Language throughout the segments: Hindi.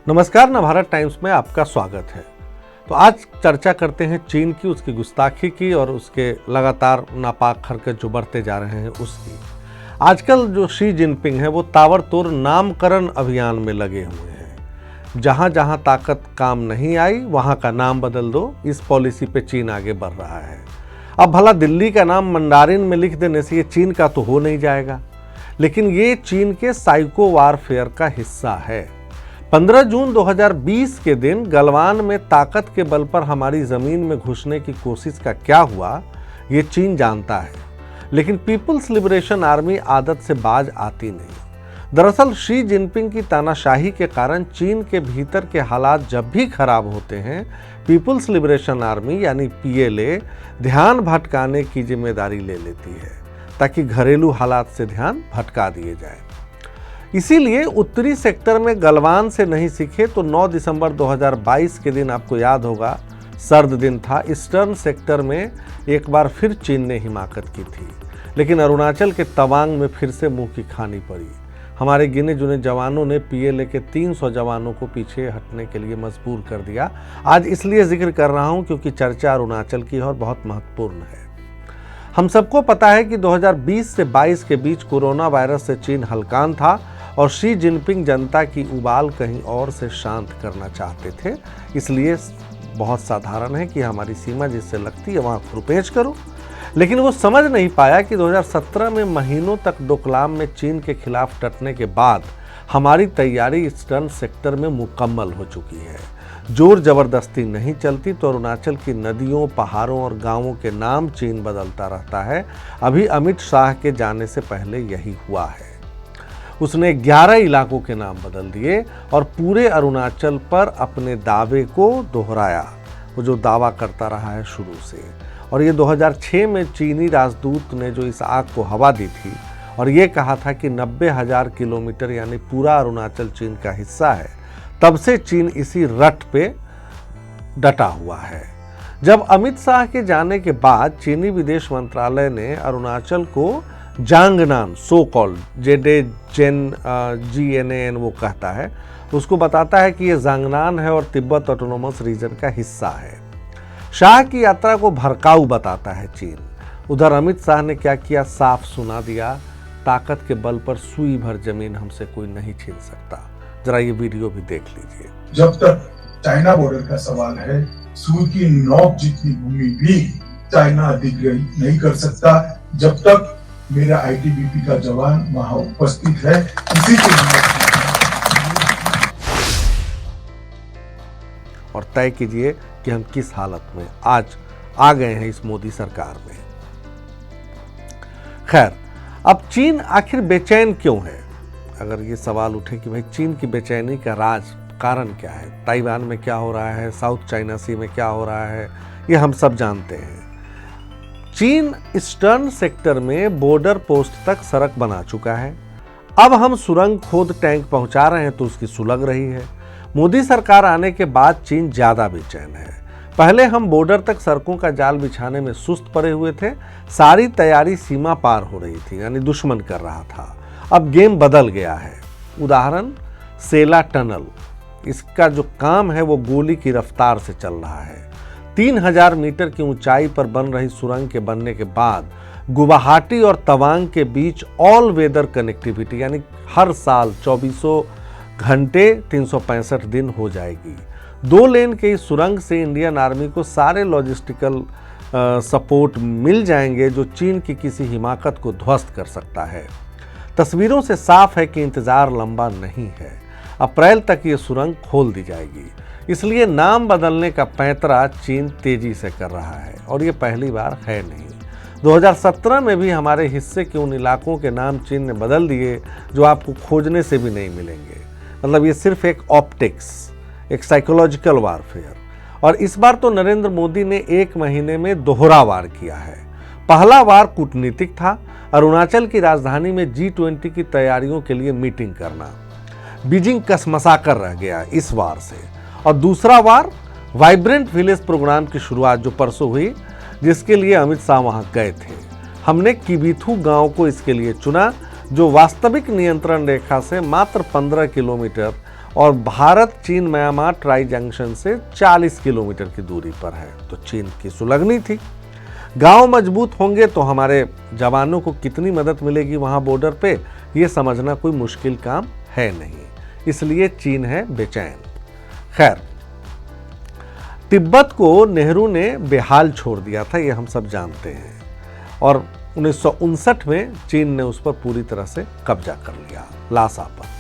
नमस्कार, नवभारत टाइम्स में आपका स्वागत है। तो आज चर्चा करते हैं चीन की, उसकी गुस्ताखी की और उसके लगातार नापाक हरकत जो बढ़ते जा रहे हैं उसकी। आजकल जो शी जिनपिंग है वो ताबड़तोड़ नामकरण अभियान में लगे हुए हैं। जहां जहां ताकत काम नहीं आई वहां का नाम बदल दो, इस पॉलिसी पे चीन आगे बढ़ रहा है। अब भला दिल्ली का नाम मंडारिन में लिख देने से ये चीन का तो हो नहीं जाएगा, लेकिन ये चीन के साइको वारफेयर का हिस्सा है। 15 जून 2020 के दिन गलवान में ताकत के बल पर हमारी जमीन में घुसने की कोशिश का क्या हुआ ये चीन जानता है, लेकिन पीपुल्स लिबरेशन आर्मी आदत से बाज आती नहीं। दरअसल शी जिनपिंग की तानाशाही के कारण चीन के भीतर के हालात जब भी खराब होते हैं, पीपुल्स लिबरेशन आर्मी यानी पीएलए ध्यान भटकाने की जिम्मेदारी ले लेती है ताकि घरेलू हालात से ध्यान भटका दिए जाए। इसीलिए उत्तरी सेक्टर में गलवान से नहीं सीखे तो 9 दिसंबर 2022 के दिन आपको याद होगा, सर्द दिन था। ईस्टर्न सेक्टर में एक बार फिर चीन ने हिमाकत की थी, लेकिन अरुणाचल के तवांग में फिर से मुंह की खानी पड़ी। हमारे गिने चुने जवानों ने पीएलए के 300 जवानों को पीछे हटने के लिए मजबूर कर दिया। आज इसलिए जिक्र कर रहा हूं क्योंकि चर्चा अरुणाचल की और बहुत महत्वपूर्ण है। हम सबको पता है कि 2020 से 22 के बीच कोरोना वायरस से चीन हलकान था और शी जिनपिंग जनता की उबाल कहीं और से शांत करना चाहते थे। इसलिए बहुत साधारण है कि हमारी सीमा जिससे लगती है वहाँ खुरपेच करो। लेकिन वो समझ नहीं पाया कि 2017 में महीनों तक डोकलाम में चीन के खिलाफ डटने के बाद हमारी तैयारी ईस्टर्न सेक्टर में मुकम्मल हो चुकी है। जोर जबरदस्ती नहीं चलती तो अरुणाचल की नदियों, पहाड़ों और गांवों के नाम चीन बदलता रहता है। अभी अमित शाह के जाने से पहले यही हुआ है। उसने 11 इलाकों के नाम बदल दिए और पूरे अरुणाचल पर अपने दावे को दोहराया, वो जो दावा करता रहा है शुरू से। और ये 2006 में चीनी राजदूत ने जो इस आग को हवा दी थी और ये कहा था कि 90,000 किलोमीटर यानी पूरा अरुणाचल चीन का हिस्सा है, तब से चीन इसी रट पे डटा हुआ है। जब अमित शाह के जाने के बाद चीनी विदेश मंत्रालय ने अरुणाचल को जांगनान, सो कॉल्ड JDGNAN वो कहता है, उसको बताता है कि ये जांगनान है और तिब्बत ऑटोनोमस रीजन का हिस्सा है। शाह की यात्रा को भड़काऊ बताता है चीन। उधर अमित शाह ने क्या किया, साफ सुना दिया, ताकत के बल पर सुई भर जमीन हमसे कोई नहीं छीन सकता। जरा ये वीडियो भी देख लीजिए। जब तक चाइना बॉर्डर का सवाल है, सुई की नोक जितनी भूमि भी चाइना अधिग्रहित नहीं कर सकता जब तक मेरा आईटीबीपी का जवान वहां उपस्थित है। इसी के और तय कीजिए कि हम किस हालत में आज आ गए हैं इस मोदी सरकार में। खैर, अब चीन आखिर बेचैन क्यों है? अगर ये सवाल उठे कि भाई चीन की बेचैनी का राज कारण क्या है, ताइवान में क्या हो रहा है, साउथ चाइना सी में क्या हो रहा है, ये हम सब जानते हैं। चीन ईस्टर्न सेक्टर में बॉर्डर पोस्ट तक सड़क बना चुका है। अब हम सुरंग खोद टैंक पहुंचा रहे हैं तो उसकी सुलग रही है। मोदी सरकार आने के बाद चीन ज्यादा बेचैन है। पहले हम बॉर्डर तक सड़कों का जाल बिछाने में सुस्त पड़े हुए थे, सारी तैयारी सीमा पार हो रही थी, यानी दुश्मन कर रहा था। अब गेम बदल गया है। उदाहरण, सेला टनल, इसका जो काम है वो गोली की रफ्तार से चल रहा है। 3000 मीटर की ऊंचाई पर बन रही सुरंग के बनने के बाद गुवाहाटी और तवांग के बीच ऑल वेदर कनेक्टिविटी यानी हर साल 24 घंटे 365 दिन हो जाएगी। 2 लेन के इस सुरंग से इंडियन आर्मी को सारे लॉजिस्टिकल सपोर्ट मिल जाएंगे जो चीन की किसी हिमाकत को ध्वस्त कर सकता है। तस्वीरों से साफ है कि इंतजार लंबा नहीं है। अप्रैल तक ये सुरंग खोल दी जाएगी। इसलिए नाम बदलने का पैंतरा चीन तेजी से कर रहा है और ये पहली बार है नहीं। 2017 में भी हमारे हिस्से के उन इलाकों के नाम चीन ने बदल दिए जो आपको खोजने से भी नहीं मिलेंगे। मतलब ये सिर्फ एक ऑप्टिक्स, एक साइकोलॉजिकल वारफेयर। और इस बार तो नरेंद्र मोदी ने 1 महीने में दोहरा वार किया है। पहला वार कूटनीतिक था, अरुणाचल की राजधानी में G20 की तैयारियों के लिए मीटिंग करना। बीजिंग कसमसा कर रह गया इस वार से। और दूसरा वार वाइब्रेंट विलेज प्रोग्राम की शुरुआत जो परसों हुई, जिसके लिए अमित शाह वहां गए थे। हमने किबिथू गांव को इसके लिए चुना जो वास्तविक नियंत्रण रेखा से मात्र 15 किलोमीटर और भारत चीन म्यांमार ट्राई जंक्शन से 40 किलोमीटर की दूरी पर है, तो चीन की सुलगनी थी। गांव मजबूत होंगे तो हमारे जवानों को कितनी मदद मिलेगी वहां बॉर्डर पे, ये समझना कोई मुश्किल काम है नहीं, इसलिए चीन है बेचैन। खैर, तिब्बत को नेहरू ने बेहाल छोड़ दिया था, ये हम सब जानते हैं, और 1959 में चीन ने उस पर पूरी तरह से कब्जा कर लिया लासा पर।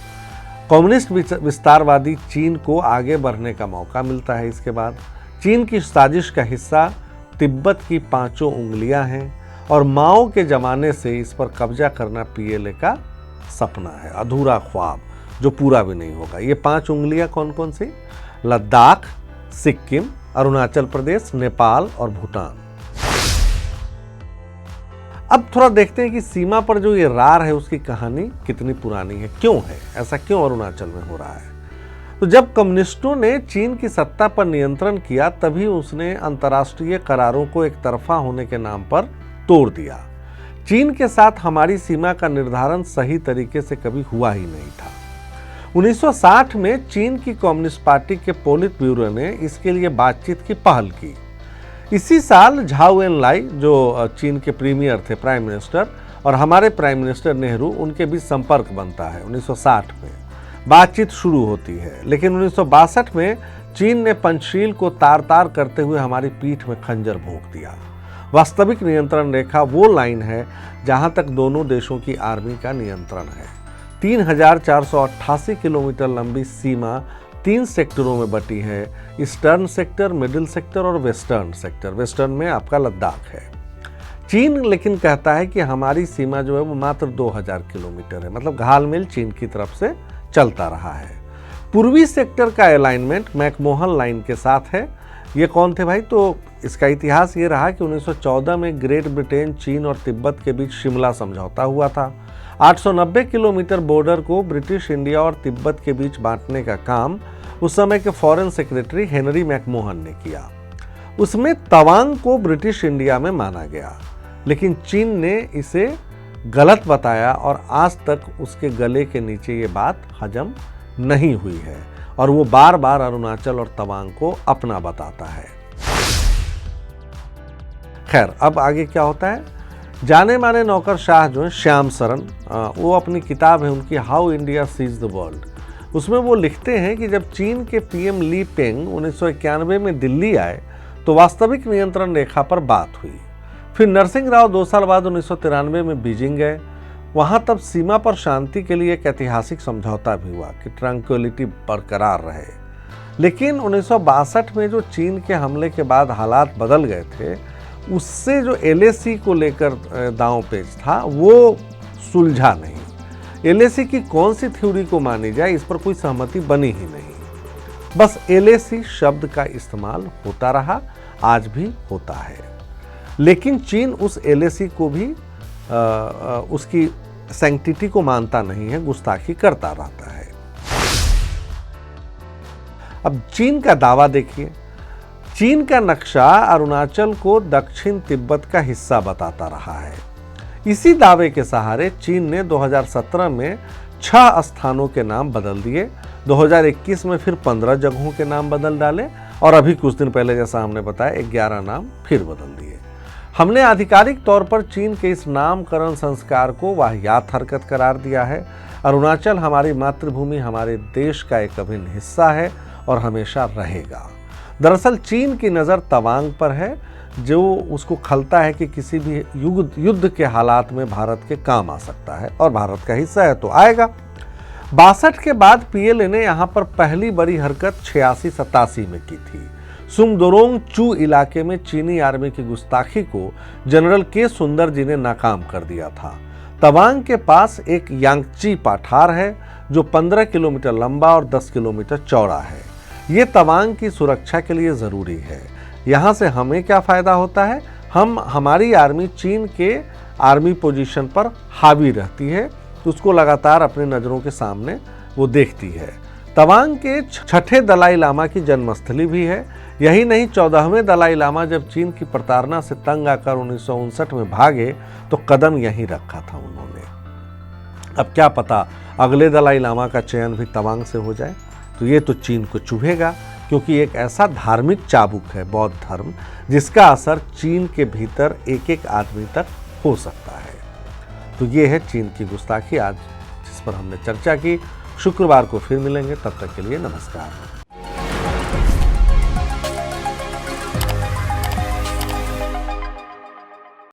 कम्युनिस्ट विस्तारवादी चीन को आगे बढ़ने का मौका मिलता है। इसके बाद चीन की साजिश का हिस्सा तिब्बत की 5 उंगलियां हैं और माओ के जमाने से इस पर कब्जा करना पीएलए का सपना है, अधूरा ख्वाब जो पूरा भी नहीं होगा। ये 5 उंगलियां कौन कौन सी? लद्दाख, सिक्किम, अरुणाचल प्रदेश, नेपाल और भूटान। अब थोड़ा देखते हैं कि सीमा पर जो ये रार है उसकी कहानी कितनी पुरानी है, क्यों है ऐसा, क्यों अरुणाचल में हो रहा है। तो जब कम्युनिस्टों ने चीन की सत्ता पर नियंत्रण किया तभी उसने अंतर्राष्ट्रीय करारों को एक तरफा होने के नाम पर तोड़ दिया। चीन के साथ हमारी सीमा का निर्धारण सही तरीके से कभी हुआ ही नहीं था। 1960 में चीन की कम्युनिस्ट पार्टी के पोलित ब्यूरो ने इसके लिए बातचीत की पहल की। इसी साल झाओ एनलाई जो चीन के प्रीमियर थे, प्राइम मिनिस्टर, और हमारे प्राइम मिनिस्टर नेहरू, उनके बीच संपर्क बनता है। 1960 में बातचीत शुरू होती है, लेकिन 1962 में चीन ने पंचशील को तार तार करते हुए हमारी पीठ में खंजर भोंक दिया। वास्तविक नियंत्रण रेखा वो लाइन है जहां तक दोनों देशों की आर्मी का नियंत्रण है। 3488 किलोमीटर लंबी सीमा 3 सेक्टरों में बटी है, ईस्टर्न सेक्टर, मिडिल सेक्टर और वेस्टर्न सेक्टर। वेस्टर्न में आपका लद्दाख है। चीन लेकिन कहता है कि हमारी सीमा जो है वो मात्र 2000 किलोमीटर है, मतलब घालमेल चीन की तरफ से चलता रहा है। पूर्वी सेक्टर का अलाइनमेंट मैकमोहन लाइन के साथ है। ये कौन थे भाई? तो इसका इतिहास ये रहा कि 1914 में ग्रेट ब्रिटेन, चीन और तिब्बत के बीच शिमला समझौता हुआ था। 890 किलोमीटर बॉर्डर को ब्रिटिश इंडिया और तिब्बत के बीच बांटने का काम उस समय के फॉरेन सेक्रेटरी हेनरी मैकमोहन ने किया। उसमें तवांग को ब्रिटिश इंडिया में माना गया, लेकिन चीन ने इसे गलत बताया और आज तक उसके गले के नीचे ये बात हजम नहीं हुई है और वो बार बार अरुणाचल और तवांग को अपना बताता है। खैर, अब आगे क्या होता है? जाने माने नौकरशाह जो है श्याम सरन, वो अपनी किताब है उनकी how India sees the world, उसमें वो लिखते हैं कि जब चीन के पीएम ली पेंग 1991 में दिल्ली आए तो वास्तविक नियंत्रण रेखा पर बात हुई। फिर नरसिंह राव 2 साल बाद 1993 में बीजिंग गए। वहाँ तब सीमा पर शांति के लिए एक ऐतिहासिक समझौता भी हुआ कि ट्रैंक्विलिटी बरकरार रहे। लेकिन 1962 में जो चीन के हमले के बाद हालात बदल गए थे, उससे जो LAC को लेकर दांव पेच था वो सुलझा नहीं। LAC की कौन सी थ्योरी को मानी जाए, इस पर कोई सहमति बनी ही नहीं। बस LAC शब्द का इस्तेमाल होता रहा, आज भी होता है, लेकिन चीन उस LAC को भी उसकी सैंक्टिटी को मानता नहीं है, गुस्ताखी करता रहता है। अब चीन का दावा देखिए। चीन का नक्शा अरुणाचल को दक्षिण तिब्बत का हिस्सा बताता रहा है। इसी दावे के सहारे चीन ने 2017 में 6 स्थानों के नाम बदल दिए, 2021 में फिर 15 जगहों के नाम बदल डाले और अभी कुछ दिन पहले जैसा हमने बताया 11 नाम फिर बदल दिए। हमने आधिकारिक तौर पर चीन के इस नामकरण संस्कार को वाहियात हरकत करार दिया है। अरुणाचल हमारी मातृभूमि, हमारे देश का एक अभिन्न हिस्सा है और हमेशा रहेगा। दरअसल चीन की नज़र तवांग पर है, जो उसको खलता है कि किसी भी युद्ध के हालात में भारत के काम आ सकता है और भारत का हिस्सा है तो आएगा। 62 के बाद पीएलए ने यहाँ पर पहली बड़ी हरकत 86-87 में की थी। सुंगदोरोंग चू इलाके में चीनी आर्मी की गुस्ताखी को जनरल के सुंदर जी ने नाकाम कर दिया था। तवांग के पास एक यांगची पठार है जो 15 किलोमीटर लंबा और 10 किलोमीटर चौड़ा है। ये तवांग की सुरक्षा के लिए ज़रूरी है। यहाँ से हमें क्या फ़ायदा होता है? हमारी आर्मी चीन के आर्मी पोजीशन पर हावी रहती है, तो उसको लगातार अपने नज़रों के सामने वो देखती है। तवांग के 6ठे दलाई लामा की जन्मस्थली भी है। यही नहीं, 14वें दलाई लामा जब चीन की प्रताड़ना से तंग आकर 1959 में भागे तो कदम यहीं रखा था उन्होंने। अब क्या पता अगले दलाई लामा का चयन भी तवांग से हो जाए। तो ये तो चीन को चुभेगा, क्योंकि एक ऐसा धार्मिक चाबुक है बौद्ध धर्म जिसका असर चीन के भीतर एक एक आदमी तक हो सकता है। तो ये है चीन की गुस्ताखी आज जिस पर हमने चर्चा की। शुक्रवार को फिर मिलेंगे, तब तक के लिए नमस्कार।